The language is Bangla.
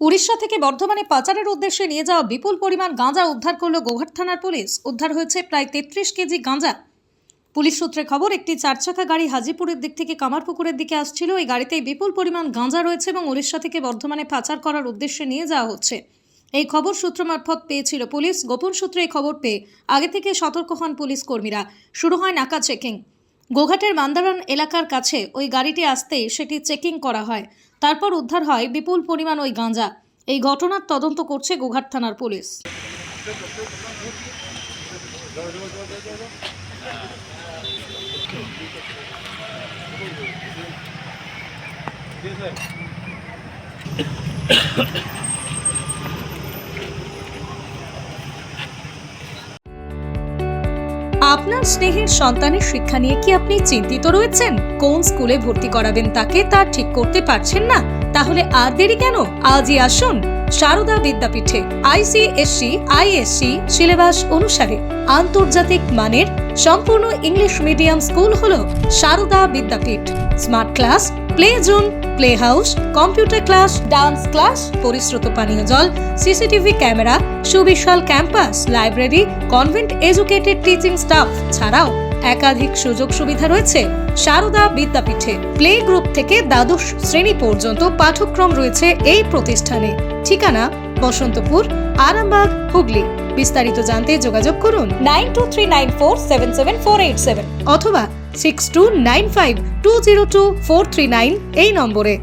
উড়িষ্যা থেকে বর্ধমানে পাচারের উদ্দেশ্যে নিয়ে যাওয়া বিপুল পরিমাণ গাঁজা উদ্ধার করল গোঘাট থানার পুলিশ। উদ্ধার হয়েছে প্রায় 33 কেজি গাঁজা। পুলিশ সূত্রে খবর, একটি চারচাকা গাড়ি হাজিপুরের দিক থেকে কামারপুকুরের দিকে আসছিল। এই গাড়িতেই বিপুল পরিমাণ গাঁজা রয়েছে এবং উড়িষ্যা থেকে বর্ধমানে পাচার করার উদ্দেশ্যে নিয়ে যাওয়া হচ্ছে। এই খবর সূত্র মারফত পেয়েছিল পুলিশ। গোপন সূত্রে এই খবর পেয়ে আগে থেকে সতর্ক হন পুলিশ কর্মীরা। শুরু হয় নাকা চেকিং। গোঘাটের মান্দারান এলাকার কাছে ওই গাড়িটি আসতেই সেটি চেকিং করা হয়। তারপর উদ্ধার হয় বিপুল পরিমাণ ওই গাঁজা। এই ঘটনার তদন্ত করছে গোঘাট থানার পুলিশ। আপনার স্নেহের সন্তানের শিক্ষা নিয়ে কি আপনি চিন্তিত রয়েছেন? কোন স্কুলে ভর্তি করাবেন তাকে তা ঠিক করতে পারছেন না? তাহলে আর দেরি কেন? আজই আসুন সারদা বিদ্যাপীঠে। ICSE, ISC সিলেবাস অনুসারে আন্তর্জাতিক মানের সম্পূর্ণ ইংলিশ মিডিয়াম স্কুল হলো Sarada Vidyapith. Smart class, play zone, play house, computer class, dance class, পরিশ্রুত পানীয় জল, সিসিটিভি ক্যামেরা, সুবিশাল campus, library, convent educated teaching staff ছাড়াও একাধিক সুযোগ সুবিধা রয়েছে সারদা বিদ্যাপীঠে। প্লে গ্রুপ থেকে দ্বাদশ শ্রেণী পর্যন্ত পাঠ্যক্রম রয়েছে এই প্রতিষ্ঠানে। ঠিকানা বসন্তপুর, আরামবাগ, হুগলি। বিস্তারিত জানতে যোগাযোগ করুন 9239477487 অথবা 6295202439 এই নম্বরে।